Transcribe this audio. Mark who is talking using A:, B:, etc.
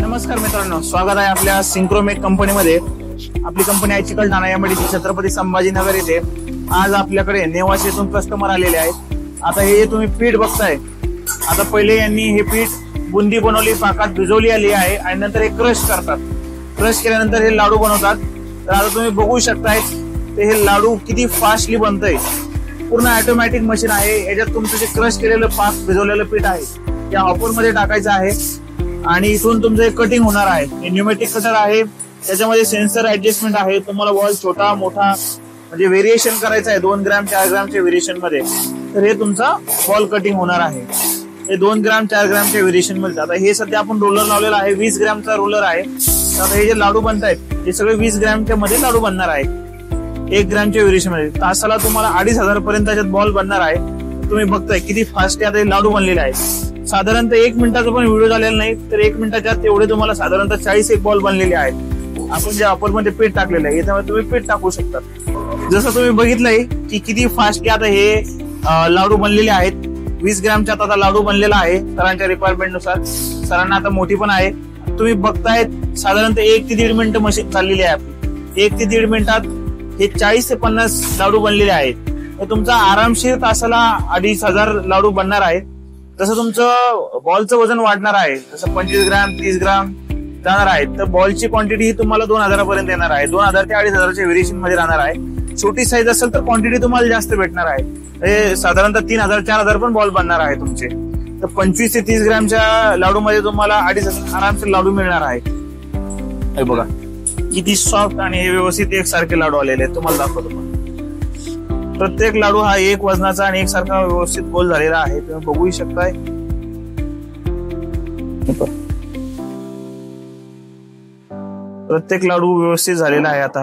A: नमस्कार मित्रांनो, स्वागत आहे आपल्या सिंक्रोमेक कंपनीमध्ये। आपली कंपनी आहे चिकलठाणा यामध्ये छत्रपती संभाजीनगर येथे। आज आपल्याकडे नेवासे येथून कस्टमर आलेले आहेत। आता हे तुम्ही पीठ बघताय, आता पहिले यांनी हे पीठ बुंदी बनवली, पाकात भिजवली आली आहे आणि नंतर हे क्रश करतात। क्रश केल्यानंतर हे लाडू बनवतात। तर आता तुम्ही बघू शकताय ते हे लाडू किती फास्टली बनतंय। पूर्ण ऑटोमॅटिक मशीन आहे। याच्यात तुमचं जे क्रश केलेलं पाक भिजवलेलं पीठ आहे त्या हॉपर मध्ये टाकायचं आहे आणि इथून तुमचं कटिंग होणार आहे। हे न्यूमॅटिक कटर आहे, त्याच्यामध्ये सेन्सर ऍडजस्टमेंट आहे। तुम्हाला बॉल छोटा मोठा म्हणजे व्हेरिएशन करायचं आहे 2 ग्रॅम 4 ग्रॅमच्या व्हेरिएशन मध्ये, तर हे तुमचा बॉल कटिंग होणार आहे। हे 2 ग्रॅम 4 ग्रॅमच्या व्हेरिएशन मध्ये। आता हे सध्या आपण रोलर लावलेला आहे, 20 ग्रॅमचा रोलर आहे। आता हे जे लाडू बनतायत हे सगळे 20 ग्रॅमच्या मध्ये लाडू बनणार आहे, 1 ग्रॅमच्या व्हेरिएशन मध्ये। तासाला तुम्हाला 2500 पर्यंत त्याच्यात बॉल बनणार आहे। तुम्ही बघताय किती फास्ट आता हे लाडू बनलेले आहेत। साधारणतः 1 मिनिटाचा पण व्हिडिओ झालेला नाही, तर 1 मिनिटाच्या तेवढे तुम्हाला साधारणतः 40 एक बॉल बनलेले आहेत। आपण जे ऑफर मध्ये पीठ टाकलेलं आहे याच्यामध्ये तुम्ही पीठ टाकू शकता। जसं तुम्ही बघितलंय की किती फास्ट आता हे लाडू बनलेले आहेत। 20 ग्रॅमचा आता लाडू बनलेला आहे सरांच्या रिक्वायरमेंट नुसार। सरांना आता मोठी पण आहे। तुम्ही बघताय साधारणतः 1 ते 1.5 मिनिट मशीन चाललेली आहे आपली। 1 ते 1.5 मिनिटात हे 40 ते 50 लाडू बनलेले आहेत। हे तुमचा आरामशीर तासाला 2500 लाडू बनणार आहे। तसं तुमचं बॉलचं वजन वाढणार आहे, जसं 25 ग्रॅम 30 ग्रॅम जाणार आहे, तर बॉलची क्वांटिटी ही तुम्हाला 2000 पर्यंत येणार आहे। 2000 ते 2500च्या व्हेरिएशन मध्ये राहणार आहे। छोटी साईज असेल तर क्वांटिटी तुम्हाला जास्त भेटणार आहे। हे साधारणतः 3000 4000 पण बॉल बनणार आहे तुमचे। तर 25 ते 30 ग्रॅमच्या लाडू मध्ये तुम्हाला 2500 आरामशीर लाडू मिळणार आहे। हे बघा किती सॉफ्ट आणि हे व्यवस्थित एकसारखे लाडू आलेले आहेत। तुम्हाला दाखवतो, प्रत्येक लाडू हा एक वजनाचा आणि एकसारखा व्यवस्थित गोल झालेला आहे। तुम्ही बघू शकताय, प्रत्येक लाडू व्यवस्थित झालेला आहे। आता